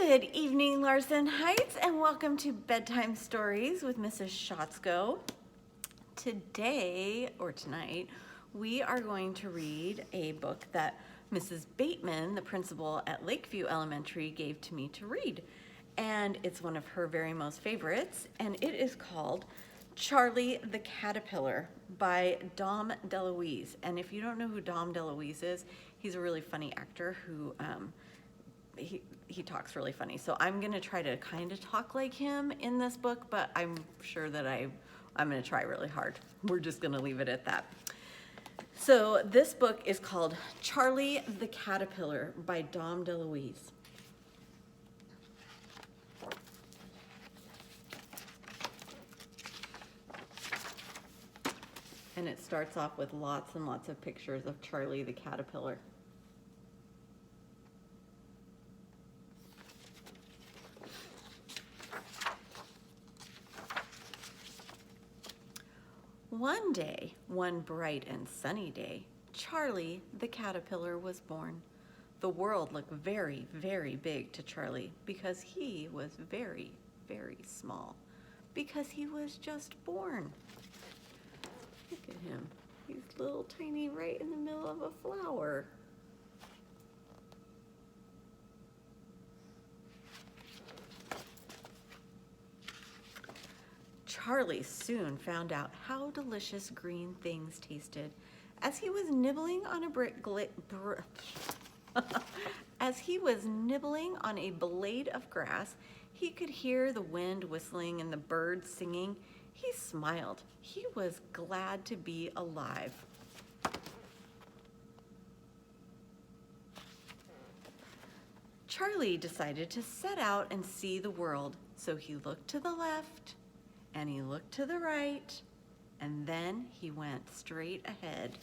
Good evening, Larson Heights, and welcome to Bedtime Stories with Mrs. Schatzko. Today, or tonight, we are going to read a book that Mrs. Bateman, the principal at Lakeview Elementary, gave to me to read. And it's one of her very most favorites, and it is called Charlie the Caterpillar by Dom DeLuise. And if you don't know who Dom DeLuise is, he's a really funny actor who he talks really funny. So I'm gonna try to kind of talk like him in this book, but I'm sure that I'm gonna try really hard. We're just gonna leave it at that. So this book is called Charlie the Caterpillar by Dom DeLuise. And it starts off with lots and lots of pictures of Charlie the Caterpillar. One day, one bright and sunny day, Charlie the Caterpillar was born. The world looked very, very big to Charlie because he was very, very small, because he was just born. Look at him. He's little tiny right in the middle of a flower. Charlie soon found out how delicious green things tasted. As he was nibbling on a blade of grass, he could hear the wind whistling and the birds singing. He smiled. He was glad to be alive. Charlie decided to set out and see the world, so he looked to the left, and he looked to the right, and then he went straight ahead.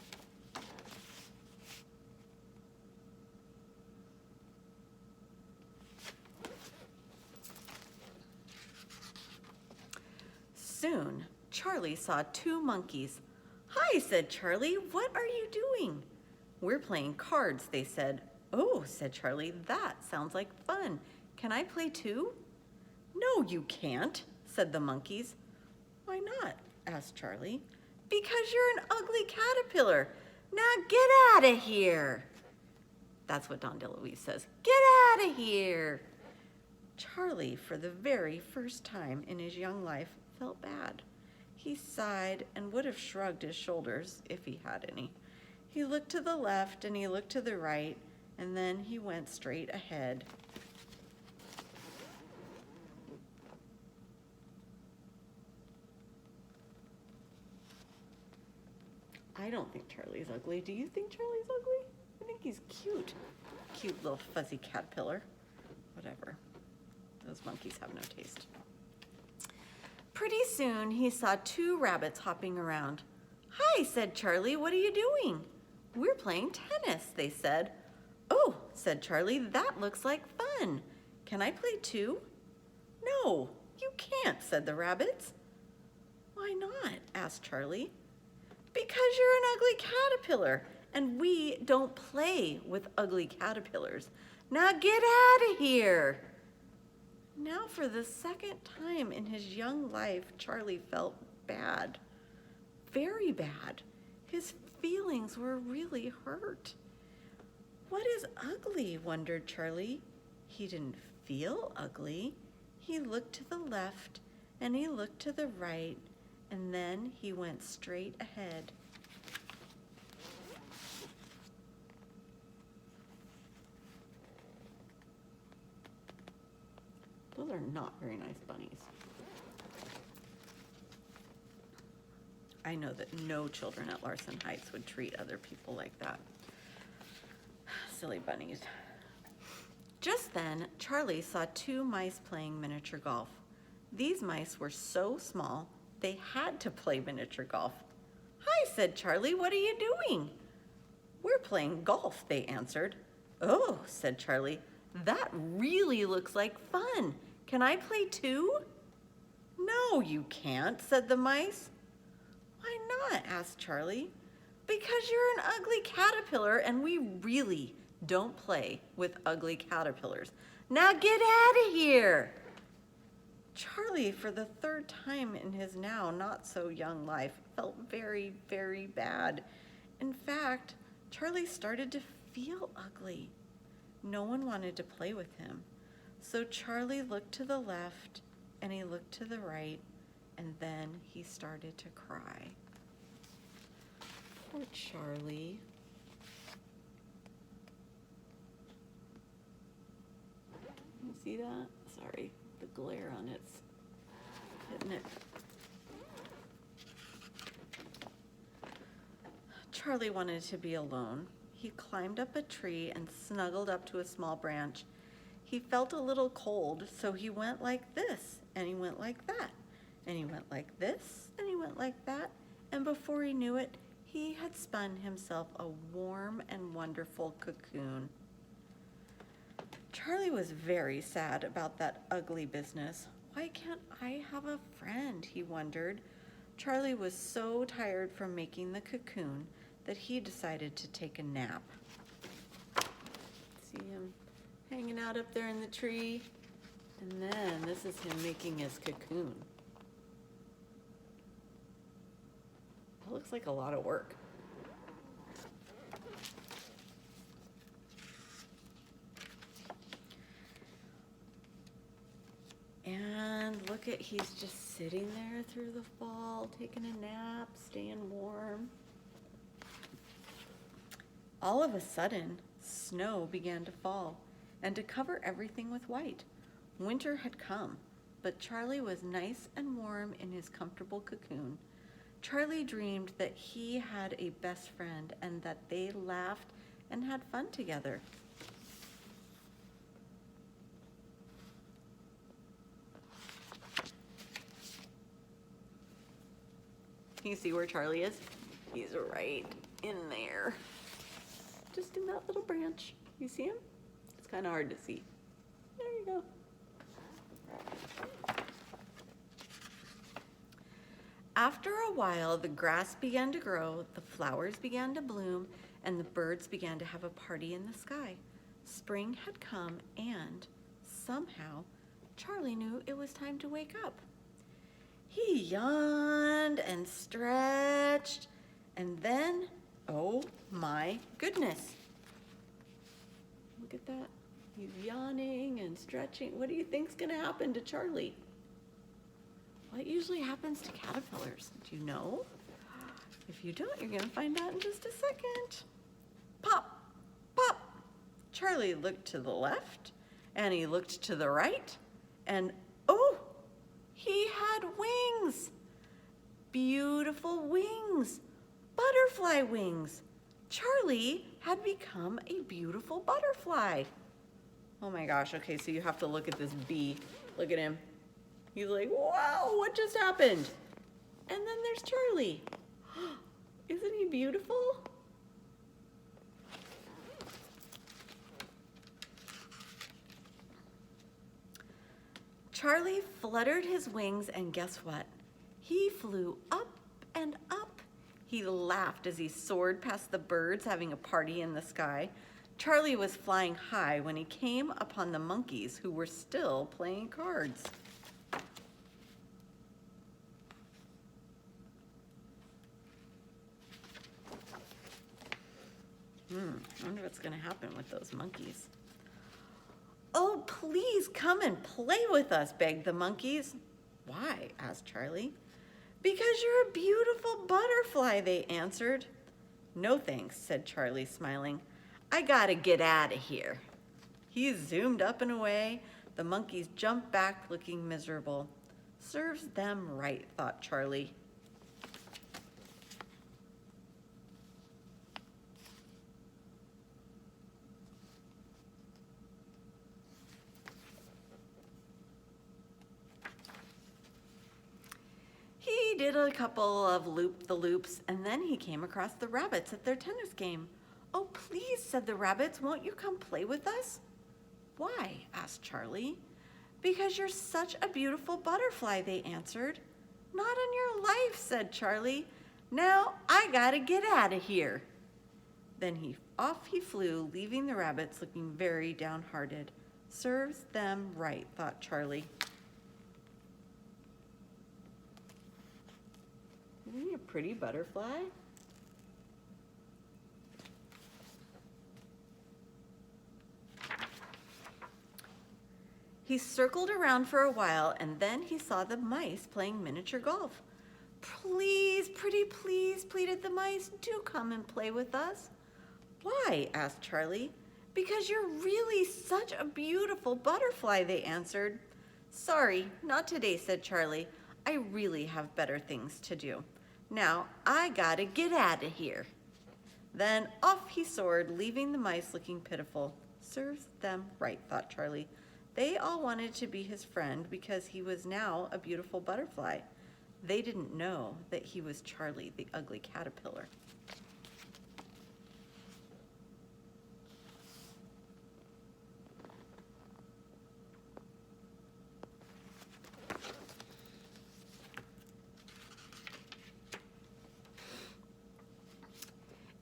Soon, Charlie saw two monkeys. "Hi," said Charlie. "What are you doing?" "We're playing cards," they said. "Oh," said Charlie, "that sounds like fun. Can I play too?" "No, you can't," said the monkeys. "Why not?" asked Charlie. "Because you're an ugly caterpillar. Now get out of here." That's what Dom DeLuise says. Get out of here. Charlie, for the very first time in his young life, felt bad. He sighed and would have shrugged his shoulders if he had any. He looked to the left and he looked to the right, and then he went straight ahead. I don't think Charlie's ugly. Do you think Charlie's ugly? I think he's cute. Cute little fuzzy caterpillar. Whatever. Those monkeys have no taste. Pretty soon he saw two rabbits hopping around. "Hi," said Charlie. "What are you doing?" "We're playing tennis," they said. "Oh," said Charlie, "that looks like fun. Can I play too?" "No, you can't," said the rabbits. "Why not?" asked Charlie. "Because you're an ugly caterpillar, and we don't play with ugly caterpillars. Now get out of here." Now for the second time in his young life, Charlie felt bad. Very bad. His feelings were really hurt. What is ugly, wondered Charlie. He didn't feel ugly. He looked to the left and he looked to the right, and then he went straight ahead. Those are not very nice bunnies. I know that no children at Larson Heights would treat other people like that. Silly bunnies. Just then, Charlie saw two mice playing miniature golf. These mice were so small, they had to play miniature golf. "Hi," said Charlie, "what are you doing?" "We're playing golf," they answered. "Oh," said Charlie, "that really looks like fun. Can I play too?" "No, you can't," said the mice. "Why not?" asked Charlie. "Because you're an ugly caterpillar and we really Don't play with ugly caterpillars. Now get out of here. Charlie, for the third time in his now not so young life, felt very, very bad. In fact, Charlie started to feel ugly. No one wanted to play with him. So Charlie looked to the left and he looked to the right, and then he started to cry. Poor Charlie. You see that? Sorry, the glare on it's hitting it. Charlie wanted to be alone. He climbed up a tree and snuggled up to a small branch. He felt a little cold, so he went like this, and he went like that, and he went like this, and he went like that, and before he knew it, he had spun himself a warm and wonderful cocoon. Charlie was very sad about that ugly business. Why can't I have a friend, he wondered. Charlie was so tired from making the cocoon that he decided to take a nap. See him hanging out up there in the tree, and then this is him making his cocoon. That looks like a lot of work. And look at, he's just sitting there through the fall, taking a nap, staying warm. All of a sudden, snow began to fall and to cover everything with white. Winter had come, but Charlie was nice and warm in his comfortable cocoon. Charlie dreamed that he had a best friend and that they laughed and had fun together. Can you see where Charlie is? He's right in there. Just in that little branch. You see him? It's kind of hard to see. There you go. After a while, the grass began to grow, the flowers began to bloom, and the birds began to have a party in the sky. Spring had come, and somehow, Charlie knew it was time to wake up. He yawned and stretched, and then, oh my goodness. Look at that. He's yawning and stretching. What do you think's gonna happen to Charlie? Well, it usually happens to caterpillars. Do you know? If you don't, you're gonna find out in just a second. Pop, pop. Charlie looked to the left, and he looked to the right, and oh, he had wings. Beautiful wings. Butterfly wings. Charlie had become a beautiful butterfly. Oh my gosh, okay, so you have to look at this bee. Look at him. He's like, wow, what just happened? And then there's Charlie. Isn't he beautiful? Charlie fluttered his wings, and guess what? He flew up and up. He laughed as he soared past the birds having a party in the sky. Charlie was flying high when he came upon the monkeys, who were still playing cards. I wonder what's gonna happen with those monkeys. Oh, please come and play with us, begged the monkeys. Why? Asked Charlie. Because you're a beautiful butterfly, they answered. No thanks, said Charlie, smiling. I gotta get out of here. He zoomed up and away. The monkeys jumped back, looking miserable. Serves them right, thought Charlie. He did a couple of loop-the-loops, and then he came across the rabbits at their tennis game. Oh, please, said the rabbits, won't you come play with us? Why? Asked Charlie. Because you're such a beautiful butterfly, they answered. Not on your life, said Charlie. Now I gotta get out of here. Then off he flew, leaving the rabbits looking very downhearted. Serves them right, thought Charlie. Isn't he a pretty butterfly? He circled around for a while, and then he saw the mice playing miniature golf. Please, pretty please, pleaded the mice, do come and play with us. Why? Asked Charlie. Because you're really such a beautiful butterfly, they answered. Sorry, not today, said Charlie. I really have better things to do. Now, I gotta get out of here. Then off he soared, leaving the mice looking pitiful. Serves them right, thought Charlie. They all wanted to be his friend because he was now a beautiful butterfly. They didn't know that he was Charlie, the ugly caterpillar.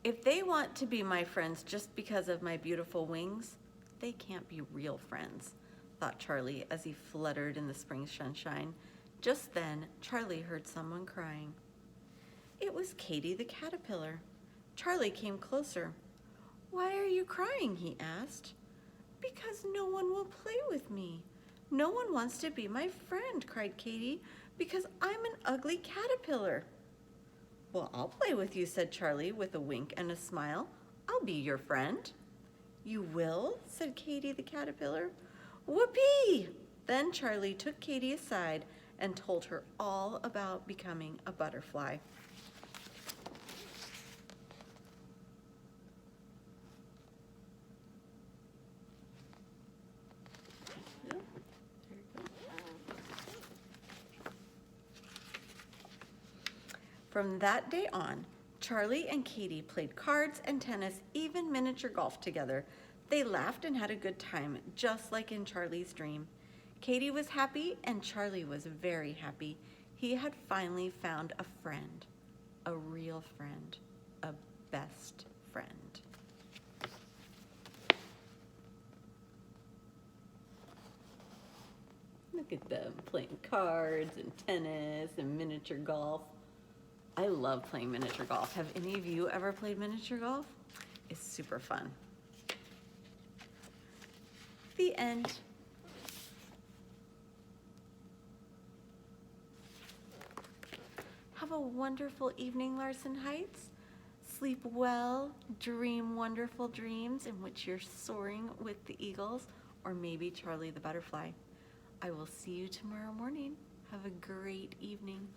If they want to be my friends just because of my beautiful wings, they can't be real friends, thought Charlie as he fluttered in the spring sunshine. Just then, Charlie heard someone crying. It was Katy the caterpillar. Charlie came closer. Why are you crying? He asked. Because no one will play with me. No one wants to be my friend, cried Katy, because I'm an ugly caterpillar. Well, I'll play with you, said Charlie with a wink and a smile. I'll be your friend. You will? Said Katy the caterpillar. Whoopee! Then Charlie took Katy aside and told her all about becoming a butterfly. From that day on, Charlie and Katy played cards and tennis, even miniature golf together. They laughed and had a good time, just like in Charlie's dream. Katy was happy and Charlie was very happy. He had finally found a friend, a real friend, a best friend. Look at them playing cards and tennis and miniature golf. I love playing miniature golf. Have any of you ever played miniature golf? It's super fun. The end. Have a wonderful evening, Larson Heights. Sleep well, dream wonderful dreams in which you're soaring with the eagles, or maybe Charlie the butterfly. I will see you tomorrow morning. Have a great evening.